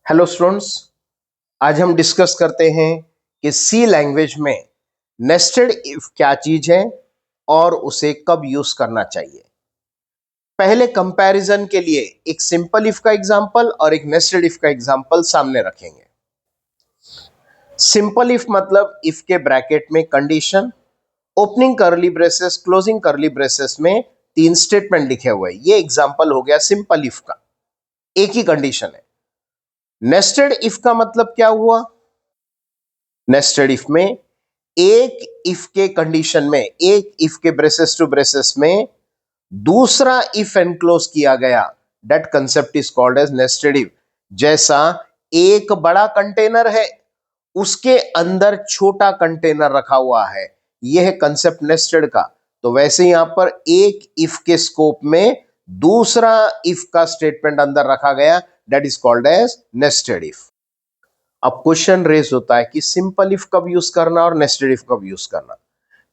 Hello students, आज हम discuss करते हैं कि सी लैंग्वेज में नेस्टेड इफ क्या चीज है और उसे कब यूज करना चाहिए। पहले कंपैरिजन के लिए एक सिंपल इफ का एग्जांपल और एक नेस्टेड इफ का एग्जांपल सामने रखेंगे। सिंपल इफ मतलब इफ के ब्रैकेट में condition, opening curly braces, closing curly braces में तीन स्टेटमेंट लिखे हुए। ये एग्जांपल हो गया सिंपल इफ का, एक ही कंडीशन है। नेस्टेड इफ का मतलब क्या हुआ? नेस्टेड इफ में एक इफ के कंडीशन में, एक इफ के ब्रेसेस टू ब्रेसेस में दूसरा इफ एनक्लोज किया गया, that concept is called as nested if. जैसा एक बड़ा कंटेनर है, उसके अंदर छोटा कंटेनर रखा हुआ है, यह है कंसेप्ट नेस्टेड का। तो वैसे यहां पर एक इफ के स्कोप में दूसरा इफ का स्टेटमेंट अंदर रखा गया, that is called as nested if. अब क्वेश्चन रेज होता है कि सिंपल इफ कब यूज करना और नेस्टेड इफ कब यूज करना।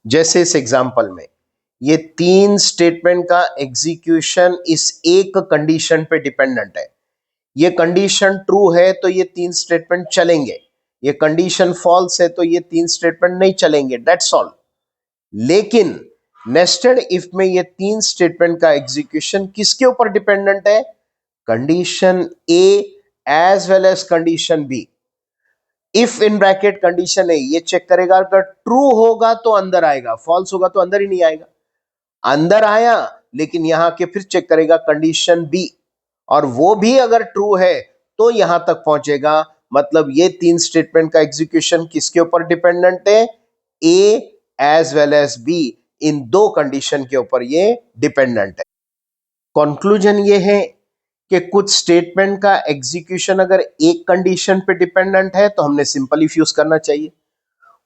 जैसे इस एग्जांपल में ये तीन स्टेटमेंट का एग्जीक्यूशन इस एक कंडीशन पे डिपेंडेंट है। ये कंडीशन ट्रू है तो ये तीन स्टेटमेंट चलेंगे, ये कंडीशन फॉल्स है तो ये तीन स्टेटमेंट नहीं चलेंगे, दैट्स ऑल। लेकिन नेस्टेड इफ में ये तीन स्टेटमेंट का एग्जीक्यूशन किसके ऊपर डिपेंडेंट है? Condition A as well as condition B. If in bracket condition है, ये चेक करेगा अगर ट्रू होगा तो अंदर आएगा, फॉल्स होगा तो अंदर ही नहीं आएगा। अंदर आया, लेकिन यहां के फिर चेक करेगा कंडीशन बी, और वो भी अगर ट्रू है तो यहां तक पहुंचेगा। मतलब ये तीन स्टेटमेंट का एग्जीक्यूशन किसके ऊपर डिपेंडेंट है? ए एज वेल एज बी, इन दो कंडीशन के ऊपर ये डिपेंडेंट है। कंक्लूजन ये है कि कुछ स्टेटमेंट का एग्जीक्यूशन अगर एक कंडीशन पे डिपेंडेंट है तो हमने सिंपल इफ यूज करना चाहिए।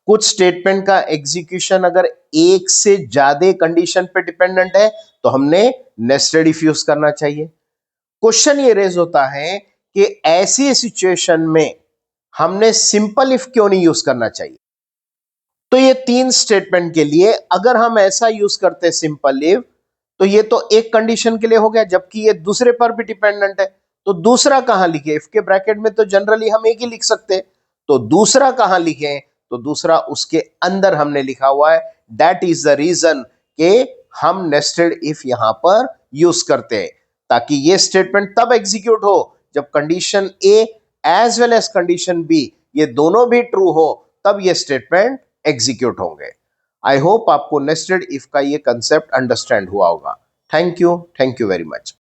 कुछ स्टेटमेंट का एग्जीक्यूशन अगर एक से ज्यादा कंडीशन पे डिपेंडेंट है तो हमने नेस्टेड इफ यूज करना चाहिए। क्वेश्चन ये रेज होता है कि ऐसी सिचुएशन में हमने सिंपल इफ क्यों नहीं यूज करना चाहिए। तो ये तीन स्टेटमेंट के लिए अगर हम ऐसा यूज करते सिंपल इफ, तो ये तो एक कंडीशन के लिए हो गया, जबकि ये दूसरे पर भी डिपेंडेंट है। तो दूसरा कहां लिखे? इफ के ब्रैकेट में तो जनरली हम एक ही लिख सकते हैं, तो दूसरा कहां लिखें? तो दूसरा उसके अंदर हमने लिखा हुआ है। दैट इज द रीजन कि हम नेस्टेड इफ यहां पर यूज करते हैं, ताकि ये स्टेटमेंट तब एग्जीक्यूट हो जब condition A as well as condition B ये दोनों भी ट्रू हो, तब ये स्टेटमेंट एग्जीक्यूट होंगे। आई होप आपको नेस्टेड इफ का ये कंसेप्ट अंडरस्टैंड हुआ होगा। Thank you very much.